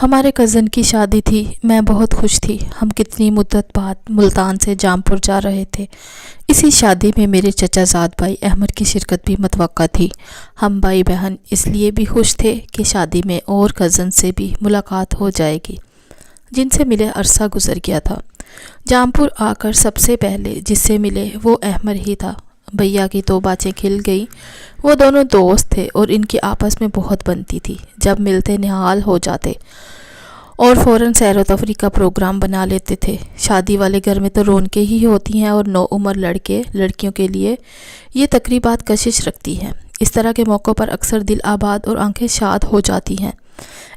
ہمارے کزن کی شادی تھی۔ میں بہت خوش تھی۔ ہم کتنی مدت بعد ملتان سے جامپور جا رہے تھے۔ اسی شادی میں میرے چچا زاد بھائی احمد کی شرکت بھی متوقع تھی۔ ہم بھائی بہن اس لیے بھی خوش تھے کہ شادی میں اور کزن سے بھی ملاقات ہو جائے گی جن سے ملے عرصہ گزر گیا تھا۔ جامپور آ کر سب سے پہلے جس سے ملے وہ احمد ہی تھا۔ بھیا کی تو باتیں کھل گئی۔ وہ دونوں دوست تھے اور ان کی آپس میں بہت بنتی تھی۔ جب ملتے نہال ہو جاتے اور فوراً سیر و تفریح کا پروگرام بنا لیتے تھے۔ شادی والے گھر میں تو رونقیں ہی ہوتی ہیں اور نو عمر لڑکے لڑکیوں کے لیے یہ تقریبات کشش رکھتی ہیں۔ اس طرح کے موقعوں پر اکثر دل آباد اور آنکھیں شاد ہو جاتی ہیں۔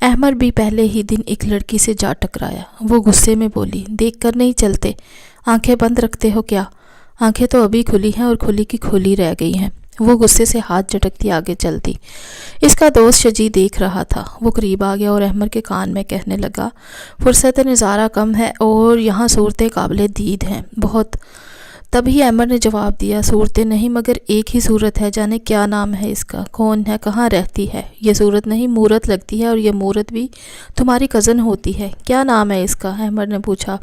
احمد بھی پہلے ہی دن ایک لڑکی سے جا ٹکرایا۔ وہ غصے میں بولی، دیکھ کر نہیں چلتے، آنکھیں بند رکھتے ہو کیا؟ آنکھیں تو ابھی کھلی ہیں اور کھلی کی کھلی رہ گئی ہیں۔ وہ غصے سے ہاتھ جھٹکتی آگے چلتی۔ اس کا دوست شجی دیکھ رہا تھا۔ وہ قریب آ گیا اور احمد کے کان میں کہنے لگا، فرصت نظارہ کم ہے اور یہاں صورتیں قابل دید ہیں بہت۔ تبھی احمد نے جواب دیا، صورتیں نہیں مگر ایک ہی صورت ہے، جانے کیا نام ہے اس کا، کون ہے، کہاں رہتی ہے؟ یہ صورت نہیں مورت لگتی ہے اور یہ مورت بھی تمہاری کزن ہوتی ہے۔ کیا نام ہے اس کا؟ احمد نے پوچھا۔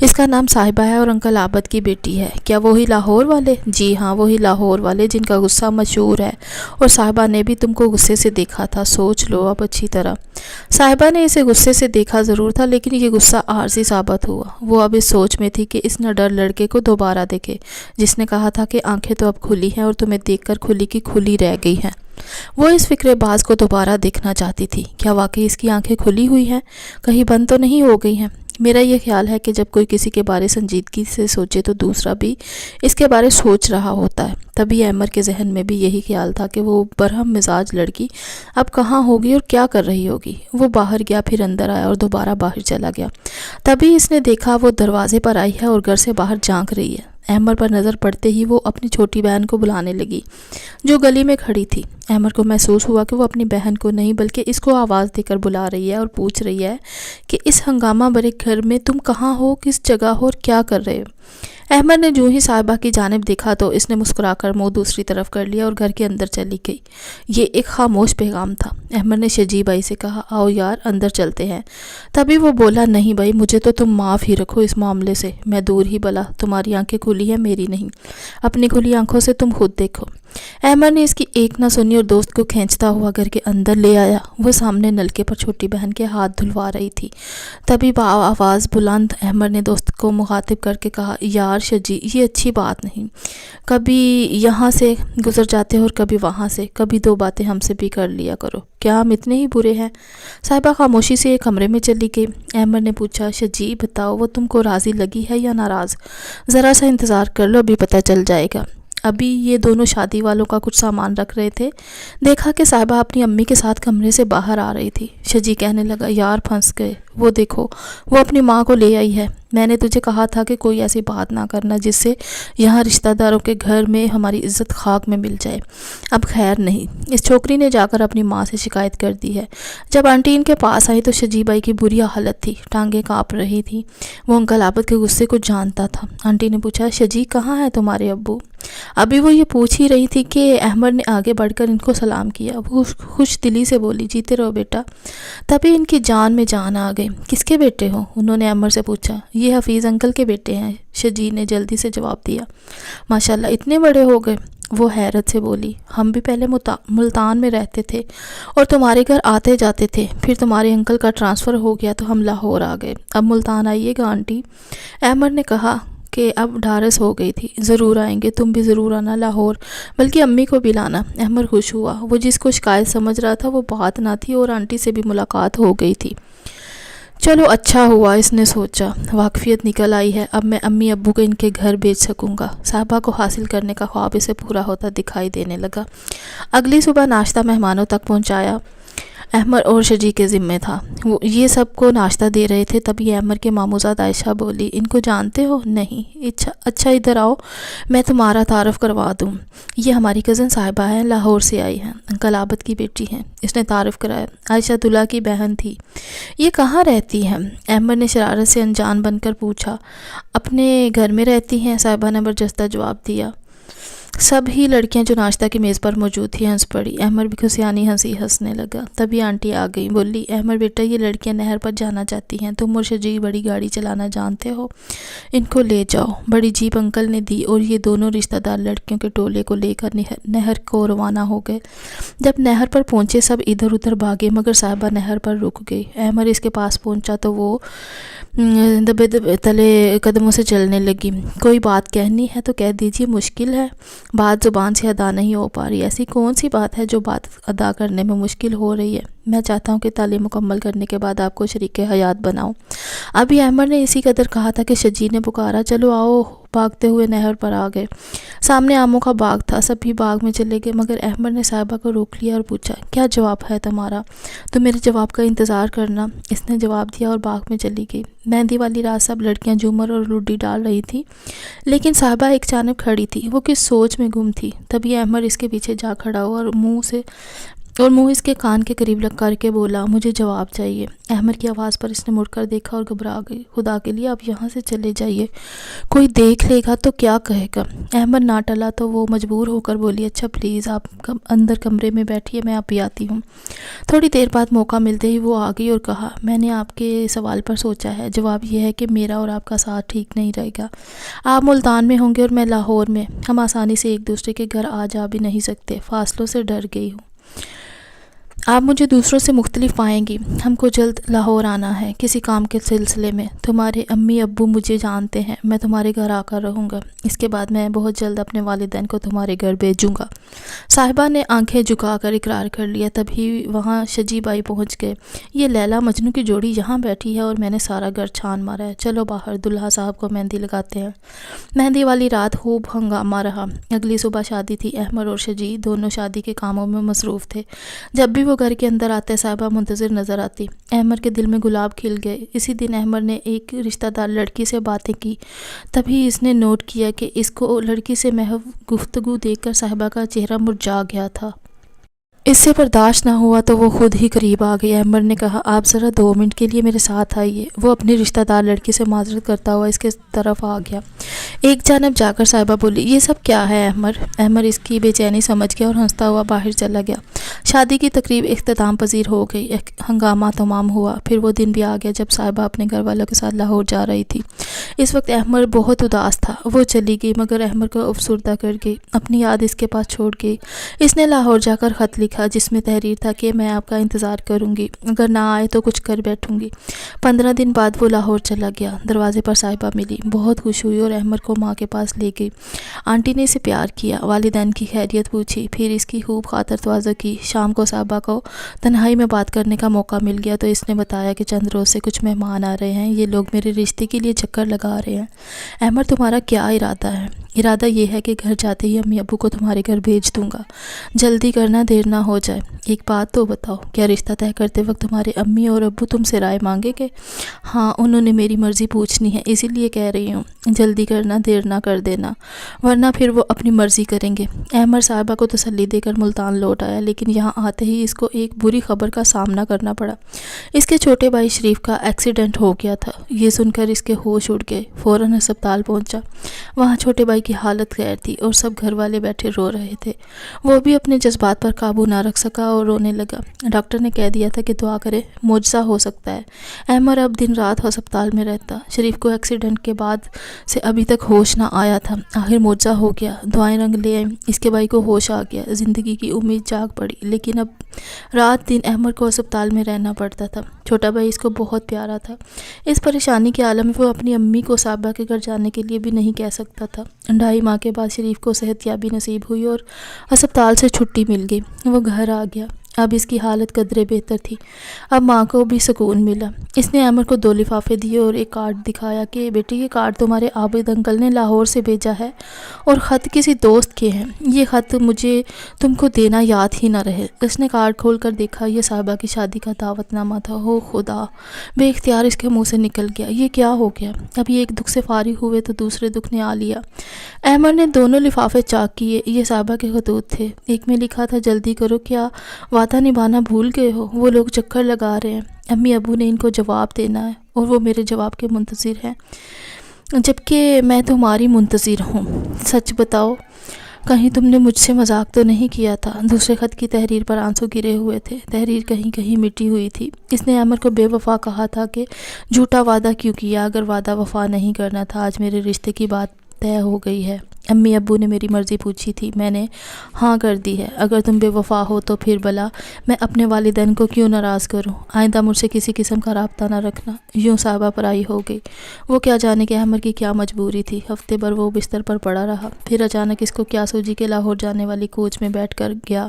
اس کا نام صاحبہ ہے اور انکل عابد کی بیٹی ہے۔ کیا وہی لاہور والے؟ جی ہاں وہی لاہور والے جن کا غصہ مشہور ہے، اور صاحبہ نے بھی تم کو غصے سے دیکھا تھا، سوچ لو اب اچھی طرح۔ صاحبہ نے اسے غصے سے دیکھا ضرور تھا لیکن یہ غصہ عارضی ثابت ہوا۔ وہ اب اس سوچ میں تھی کہ اس نہ ڈر لڑکے کو دوبارہ دیکھے جس نے کہا تھا کہ آنکھیں تو اب کھلی ہیں اور تمہیں دیکھ کر کھلی کی کھلی رہ گئی ہیں۔ وہ اس فکر باز کو دوبارہ دیکھنا چاہتی تھی۔ کیا واقعی اس کی آنکھیں کھلی ہوئی ہیں؟ کہیں بند تو نہیں ہو گئی ہیں؟ میرا یہ خیال ہے کہ جب کوئی کسی کے بارے سنجیدگی سے سوچے تو دوسرا بھی اس کے بارے سوچ رہا ہوتا ہے۔ تبھی احمد کے ذہن میں بھی یہی خیال تھا کہ وہ برہم مزاج لڑکی اب کہاں ہوگی اور کیا کر رہی ہوگی۔ وہ باہر گیا، پھر اندر آیا اور دوبارہ باہر چلا گیا۔ تبھی اس نے دیکھا وہ دروازے پر آئی ہے اور گھر سے باہر جھانک رہی ہے۔ احمد پر نظر پڑتے ہی وہ اپنی چھوٹی بہن کو بلانے لگی جو گلی میں کھڑی تھی۔ احمد کو محسوس ہوا کہ وہ اپنی بہن کو نہیں بلکہ اس کو آواز دے کر بلا رہی ہے اور پوچھ رہی ہے کہ اس ہنگامہ بھرے گھر میں تم کہاں ہو، کس جگہ ہو اور کیا کر رہے ہو؟ احمد نے جو ہی صاحبہ کی جانب دیکھا تو اس نے مسکرا کر منہ دوسری طرف کر لیا اور گھر کے اندر چلی گئی۔ یہ ایک خاموش پیغام تھا۔ احمد نے شجی بھائی سے کہا، آؤ یار اندر چلتے ہیں۔ تبھی وہ بولا، نہیں بھائی مجھے تو تم معاف ہی رکھو اس معاملے سے، میں دور ہی بلا، تمہاری آنکھیں کھلی ہیں میری نہیں، اپنی کھلی آنکھوں سے تم خود دیکھو۔ احمد نے اس کی ایک نہ سنی اور دوست کو کھینچتا ہوا گھر کے اندر لے آیا۔ وہ سامنے نلکے پر چھوٹی بہن کے ہاتھ دھلوا رہی تھی۔ تبھی آواز بلند احمد نے دوست کو مخاطب کر کے کہا، یار شجی یہ اچھی بات نہیں، کبھی یہاں سے گزر جاتے اور کبھی وہاں سے، کبھی دو باتیں ہم سے بھی کر لیا کرو، کیا ہم اتنے ہی برے ہیں؟ صاحبہ خاموشی سے ایک کمرے میں چلی گئی۔ احمد نے پوچھا، شجی بتاؤ وہ تم کو راضی لگی ہے یا ناراض؟ ذرا سا انتظار کر لو، ابھی پتہ چل جائے گا۔ ابھی یہ دونوں شادی والوں کا کچھ سامان رکھ رہے تھے، دیکھا کہ صاحبہ اپنی امی کے ساتھ کمرے سے باہر آ رہی تھی۔ شجی کہنے لگا، یار پھنس گئے، وہ دیکھو وہ اپنی ماں کو لے آئی ہے۔ میں نے تجھے کہا تھا کہ کوئی ایسی بات نہ کرنا جس سے یہاں رشتہ داروں کے گھر میں ہماری عزت خاک میں مل جائے۔ اب خیر نہیں، اس چھوکری نے جا کر اپنی ماں سے شکایت کر دی ہے۔ جب آنٹی ان کے پاس آئی تو شجی بائی کی بری حالت تھی، ٹانگیں کانپ رہی تھیں۔ وہ انکل عابد کے غصے کو جانتا تھا۔ آنٹی نے پوچھا، شجی کہاں ہے تمہارے ابو؟ ابھی وہ یہ پوچھ ہی رہی تھی کہ احمد نے آگے بڑھ کر ان کو سلام کیا۔ وہ خوش دلی سے بولی، جیتے رہو بیٹا۔ تبھی ان کی جان میں جان آ گئی۔ کس کے بیٹے ہو؟ انہوں نے احمد سے پوچھا۔ یہ حفیظ انکل کے بیٹے ہیں، شجی نے جلدی سے جواب دیا۔ ماشاءاللہ اتنے بڑے ہو گئے؟ وہ حیرت سے بولی، ہم بھی پہلے ملتان میں رہتے تھے اور تمہارے گھر آتے جاتے تھے، پھر تمہارے انکل کا ٹرانسفر ہو گیا تو ہم لاہور آ گئے، اب ملتان آئیے گا آنٹی؟ احمد نے کہا کہ اب ڈھارس ہو گئی تھی، ضرور آئیں گے، تم بھی ضرور آنا لاہور، بلکہ امی کو بھی لانا۔ احمد خوش ہوا۔ وہ جس کو شکایت سمجھ رہا تھا وہ بات نہ تھی اور آنٹی سے بھی ملاقات ہو گئی تھی۔ چلو اچھا ہوا، اس نے سوچا، واقفیت نکل آئی ہے، اب میں امی ابو کو ان کے گھر بھیج سکوں گا۔ صاحبہ کو حاصل کرنے کا خواب اسے پورا ہوتا دکھائی دینے لگا۔ اگلی صبح ناشتہ مہمانوں تک پہنچایا احمد اور شجی کے ذمے تھا۔ وہ یہ سب کو ناشتہ دے رہے تھے۔ تبھی احمد کے ماموزاد عائشہ بولی، ان کو جانتے ہو؟ نہیں۔ اچھا ادھر آؤ، میں تمہارا تعارف کروا دوں، یہ ہماری کزن صاحبہ ہیں، لاہور سے آئی ہیں، انکل عابد کی بیٹی ہیں۔ اس نے تعارف کرایا۔ عائشہ دلہا کی بہن تھی۔ یہ کہاں رہتی ہیں؟ احمد نے شرارت سے انجان بن کر پوچھا۔ اپنے گھر میں رہتی ہیں، صاحبہ نے برجستہ جواب دیا۔ سبھی لڑکیاں جو ناشتہ کی میز پر موجود تھیں ہنس پڑی۔ احمد بھی خوشیانی ہنسی ہنسنے لگا۔ تبھی آنٹی آ گئی، بولی احمد بیٹا یہ لڑکیاں نہر پر جانا چاہتی ہیں، تم اور شجی بڑی گاڑی چلانا جانتے ہو، ان کو لے جاؤ۔ بڑی جیپ انکل نے دی اور یہ دونوں رشتہ دار لڑکیوں کے ٹولے کو لے کر نہر کو روانہ ہو گئے۔ جب نہر پر پہنچے سب ادھر ادھر بھاگے مگر صاحبہ نہر پر رک گئی۔ احمد اس کے پاس پہنچا تو وہ دبے دبے تلے قدموں سے چلنے لگی۔ کوئی بات کہنی ہے تو کہہ دیجیے، مشکل ہے، بات زبان سے ادا نہیں ہو پا رہی۔ ایسی کون سی بات ہے جو بات ادا کرنے میں مشکل ہو رہی ہے؟ میں چاہتا ہوں کہ تعلیم مکمل کرنے کے بعد آپ کو شریک حیات بناؤں۔ ابھی احمد نے اسی قدر کہا تھا کہ شجی نے پکارا، چلو آؤ۔ بھاگتے ہوئے نہر پر آ گئے۔ سامنے آموں کا باغ تھا، سبھی باغ میں چلے گئے مگر احمد نے صاحبہ کو روک لیا اور پوچھا، کیا جواب ہے تمہارا؟ تو میرے جواب کا انتظار کرنا۔ اس نے جواب دیا اور باغ میں چلی گئی۔ مہندی والی رات سب لڑکیاں جھومر اور لوڈی ڈال رہی تھی لیکن صاحبہ ایک جانب کھڑی تھی، وہ کس سوچ میں گم تھی۔ تبھی احمد اس کے پیچھے جا کھڑا ہوا اور منہ اس کے کان کے قریب لگ کر کے بولا، مجھے جواب چاہیے۔ احمد کی آواز پر اس نے مڑ کر دیکھا اور گھبرا گئی۔ خدا کے لیے آپ یہاں سے چلے جائیے، کوئی دیکھ لے گا تو کیا کہے گا؟ احمد نہ ٹلا تو وہ مجبور ہو کر بولی، اچھا پلیز آپ اندر کمرے میں بیٹھیے، میں اب آتی ہوں۔ تھوڑی دیر بعد موقع ملتے ہی وہ آ گئی اور کہا، میں نے آپ کے سوال پر سوچا ہے، جواب یہ ہے کہ میرا اور آپ کا ساتھ ٹھیک نہیں رہے گا۔ آپ ملتان میں ہوں گے اور میں لاہور میں، ہم آسانی سے ایک دوسرے کے گھر آ جا بھی نہیں سکتے، فاصلوں سے ڈر گئی ہوں۔ آپ مجھے دوسروں سے مختلف پائیں گی۔ ہم کو جلد لاہور آنا ہے کسی کام کے سلسلے میں، تمہارے امی ابو مجھے جانتے ہیں، میں تمہارے گھر آ کر رہوں گا، اس کے بعد میں بہت جلد اپنے والدین کو تمہارے گھر بھیجوں گا۔ صاحبہ نے آنکھیں جھکا کر اقرار کر لیا۔ تبھی وہاں شجی بائی پہنچ گئے۔ یہ لیلا مجنوں کی جوڑی یہاں بیٹھی ہے اور میں نے سارا گھر چھان مارا ہے، چلو باہر، دلہا صاحب کو مہندی لگاتے ہیں۔ مہندی والی رات خوب ہنگامہ رہا۔ اگلی صبح شادی تھی۔ احمد اور شجی دونوں شادی کے کاموں میں مصروف تھے۔ جب بھی وہ گھر کے اندر آتے صاحبہ منتظر نظر آتی۔ احمد کے دل میں گلاب کھل گئے۔ اسی دن احمد نے ایک رشتہ دار لڑکی سے باتیں کی، تبھی اس نے نوٹ کیا کہ اس کو لڑکی سے محض گفتگو دیکھ کر صاحبہ کا چہرہ مرجھا گیا تھا۔ اس سے برداشت نہ ہوا تو وہ خود ہی قریب آ گئی۔ احمد نے کہا، آپ ذرا 2 منٹ کے لیے میرے ساتھ آئیے۔ وہ اپنی رشتہ دار لڑکی سے معذرت کرتا ہوا اس کے طرف آ گیا۔ ایک جانب جا کر صاحبہ بولی، یہ سب کیا ہے احمد؟ احمد اس کی بے چینی سمجھ گیا اور ہنستا ہوا باہر چلا گیا۔ شادی کی تقریب اختتام پذیر ہو گئی، ہنگامہ تمام ہوا۔ پھر وہ دن بھی آ گیا جب صاحبہ اپنے گھر والوں کے ساتھ لاہور جا رہی تھی۔ اس وقت احمد بہت اداس تھا۔ وہ چلی گئی مگر احمد کو افسردہ کر گئی، اپنی یاد اس کے پاس چھوڑ گئی۔ اس نے لاہور جا کر خط لکھا جس میں تحریر تھا کہ میں آپ کا انتظار کروں گی، اگر نہ آئے تو کچھ کر بیٹھوں گی۔ 15 دن بعد وہ لاہور چلا گیا۔ دروازے پر صاحبہ ملی، بہت خوش ہوئی اور احمد کو ماں کے پاس لے گئی۔ آنٹی نے اسے پیار کیا، والدین کی خیریت پوچھی، پھر اس کی خوب خاطر تواضع کی۔ شام کو صاحبہ کو تنہائی میں بات کرنے کا موقع مل گیا تو اس نے بتایا کہ چند روز سے کچھ مہمان آ رہے ہیں، یہ لوگ میرے رشتے کے لیے چکر لگا رہے ہیں۔ احمد تمہارا کیا ارادہ ہے؟ ارادہ یہ ہے کہ گھر جاتے ہی امی ابو کو تمہارے گھر بھیج دوں گا، جلدی کرنا، دیر نہ ہو جائے۔ ایک بات تو بتاؤ، کیا رشتہ طے کرتے وقت تمہارے امی اور ابو تم سے رائے مانگے گے؟ ہاں، انہوں نے میری مرضی پوچھنی ہے، اسی لیے کہہ رہی ہوں، جلدی کرنا، دیر نہ کر دینا، ورنہ پھر وہ اپنی مرضی کریں گے۔ احمد صاحبہ کو تسلی دے کر ملتان لوٹ آیا لیکن یہاں آتے ہی اس کو ایک بری خبر کا سامنا کرنا پڑا۔ اس کے چھوٹے بھائی شریف کا ایکسیڈنٹ ہو گیا تھا۔ یہ سن کر اس کے ہوش اڑ گئے۔ فوراً ہسپتال پہنچا۔ وہاں چھوٹے بھائی کی حالت خیر تھی اور سب گھر والے بیٹھے رو رہے تھے۔ وہ بھی اپنے جذبات پر قابو نہ رکھ سکا اور رونے لگا۔ ڈاکٹر نے کہہ دیا تھا کہ دعا کرے، معجزہ ہو سکتا ہے۔ احمد اب دن رات ہسپتال میں رہتا۔ شریف کو ایکسیڈنٹ کے بعد سے ابھی تک ہوش نہ آیا تھا، آخر معجزہ ہو گیا، دعائیں رنگ لے آئیں، اس کے بھائی کو ہوش آ گیا، زندگی کی امید جاگ پڑی۔ لیکن اب رات دن احمد کو ہسپتال میں رہنا پڑتا تھا۔ چھوٹا بھائی اس کو بہت پیارا تھا۔ اس پریشانی کے عالم میں وہ اپنی امی کو صاحبہ کے گھر جانے کے لیے بھی نہیں کہہ سکتا تھا۔ 2.5 ماہ کے بعد شریف کو صحت یابی نصیب ہوئی اور ہسپتال سے چھٹی مل گئی۔ وہ گھر آ گیا۔ اب اس کی حالت قدرے بہتر تھی۔ اب ماں کو بھی سکون ملا۔ اس نے احمد کو 2 لفافے دیے اور ایک کارڈ دکھایا کہ بیٹے یہ کارڈ تمہارے عابد انکل نے لاہور سے بھیجا ہے اور خط کسی دوست کے ہیں، یہ خط مجھے تم کو دینا یاد ہی نہ رہے۔ اس نے کارڈ کھول کر دیکھا، یہ صاحبہ کی شادی کا دعوت نامہ تھا۔ ہو خدا، بے اختیار اس کے منہ سے نکل گیا، یہ کیا ہو گیا؟ ابھی ایک دکھ سے فارغ ہوئے تو دوسرے دکھ نے آ لیا۔ احمد نے دونوں لفافے چاک کیے، یہ صاحبہ کے خطوط تھے۔ ایک میں لکھا تھا، جلدی کرو، کیا وعدہ نبھانا بھول گئے ہو؟ وہ لوگ چکر لگا رہے ہیں، امی ابو نے ان کو جواب دینا ہے اور وہ میرے جواب کے منتظر ہیں، جبکہ میں تمہاری منتظر ہوں۔ سچ بتاؤ، کہیں تم نے مجھ سے مذاق تو نہیں کیا تھا؟ دوسرے خط کی تحریر پر آنسو گرے ہوئے تھے، تحریر کہیں کہیں مٹی ہوئی تھی۔ اس نے احمد کو بے وفا کہا تھا کہ جھوٹا وعدہ کیوں کیا؟ اگر وعدہ وفا نہیں کرنا تھا، آج میرے رشتے کی بات طے ہو گئی ہے۔ امی ابو نے میری مرضی پوچھی تھی، میں نے ہاں کر دی ہے۔ اگر تم بے وفا ہو تو پھر بھلا میں اپنے والدین کو کیوں ناراض کروں؟ آئندہ مجھ سے کسی قسم کا رابطہ نہ رکھنا۔ یوں صاحبہ پرائی ہو گئی۔ وہ کیا جانے کہ احمد کی کیا مجبوری تھی۔ ہفتے بھر وہ بستر پر پڑا رہا، پھر اچانک اس کو کیا سوجی کہ لاہور جانے والی کوچ میں بیٹھ کر گیا۔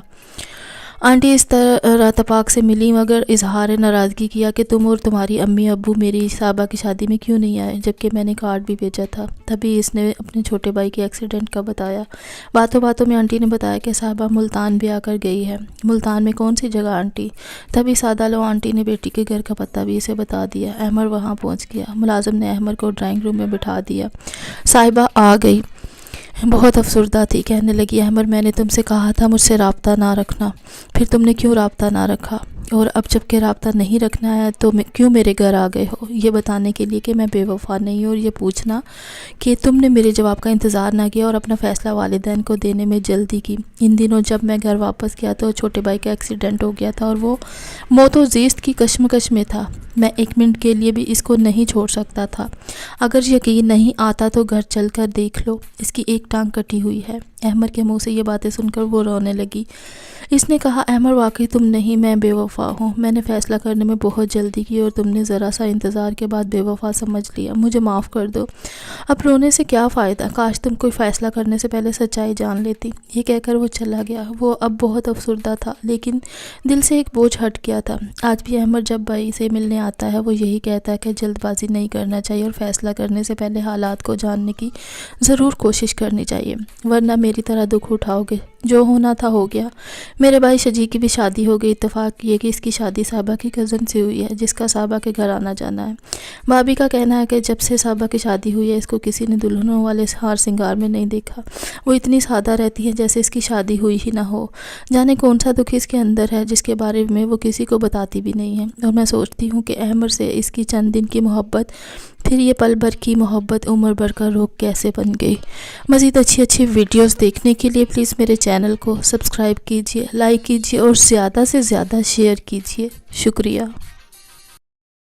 آنٹی اس طرح اتفاق سے ملی مگر اظہار ناراضگی کیا کہ تم اور تمہاری امی ابو میری صاحبہ کی شادی میں کیوں نہیں آئے، جبکہ میں نے کارڈ بھی بھیجا تھا۔ تبھی اس نے اپنے چھوٹے بھائی کے ایکسیڈنٹ کا بتایا۔ باتوں باتوں میں آنٹی نے بتایا کہ صاحبہ ملتان بھی آ کر گئی ہے۔ ملتان میں کون سی جگہ آنٹی؟ تبھی سادہ لو آنٹی نے بیٹی کے گھر کا پتہ بھی اسے بتا دیا۔ احمد وہاں پہنچ گیا۔ ملازم نے احمد کو ڈرائنگ روم میں بٹھا دیا۔ صاحبہ آ گئی، بہت افسردہ تھی۔ کہنے لگی، احمد میں نے تم سے کہا تھا مجھ سے رابطہ نہ رکھنا، پھر تم نے کیوں رابطہ نہ رکھا؟ اور اب جب کہ رابطہ نہیں رکھنا ہے تو کیوں میرے گھر آ گئے ہو؟ یہ بتانے کے لیے کہ میں بے وفا نہیں ہوں، اور یہ پوچھنا کہ تم نے میرے جواب کا انتظار نہ کیا اور اپنا فیصلہ والدین کو دینے میں جلدی کی۔ ان دنوں جب میں گھر واپس گیا تو چھوٹے بھائی کا ایکسیڈنٹ ہو گیا تھا اور وہ موت و زیست کی کشمکش میں تھا۔ میں ایک منٹ کے لیے بھی اس کو نہیں چھوڑ سکتا تھا۔ اگر یقین نہیں آتا تو گھر چل کر دیکھ لو، اس کی ایک ٹانگ کٹی ہوئی ہے۔ احمد کے منہ سے یہ باتیں سن کر وہ رونے لگی۔ اس نے کہا، احمد واقعی تم نہیں، میں بے وفا ہوں۔ میں نے فیصلہ کرنے میں بہت جلدی کی اور تم نے ذرا سا انتظار کے بعد بے وفا سمجھ لیا۔ مجھے معاف کر دو۔ اب رونے سے کیا فائدہ؟ کاش تم کوئی فیصلہ کرنے سے پہلے سچائی جان لیتی۔ یہ کہہ کر وہ چلا گیا۔ وہ اب بہت افسردہ تھا، لیکن دل سے ایک بوجھ ہٹ گیا تھا۔ آج بھی احمد جب بھائی سے ملنے آتا ہے وہ یہی کہتا ہے کہ جلد بازی نہیں کرنا چاہیے اور فیصلہ کرنے سے پہلے حالات کو جاننے کی ضرور کوشش کرنی چاہیے، ورنہ میری طرح دکھ اٹھاؤ گے۔ جو ہونا تھا ہو گیا۔ میرے بھائی شجی کی بھی شادی ہو گئی۔ اتفاق یہ کہ اس کی شادی صاحبہ کی کزن سے ہوئی ہے، جس کا صاحبہ کے گھر آنا جانا ہے۔ بھابھی کا کہنا ہے کہ جب سے صاحبہ کی شادی ہوئی ہے اس کو کسی نے دلہنوں والے ہار سنگار میں نہیں دیکھا۔ وہ اتنی سادہ رہتی ہے جیسے اس کی شادی ہوئی ہی نہ ہو۔ جانے کون سا دکھ اس کے اندر ہے جس کے بارے میں وہ کسی کو بتاتی بھی نہیں ہے۔ اور میں سوچتی ہوں کہ احمد سے اس کی چند دن کی محبت، پھر یہ پل بھر کی محبت عمر بھر کا روگ کیسے بن گئی۔ مزید اچھی ویڈیوز دیکھنے کے لیے پلیز میرے چینل کو سبسکرائب کیجیے، لائک کیجیے اور زیادہ سے زیادہ شیئر کیجیے۔ شکریہ۔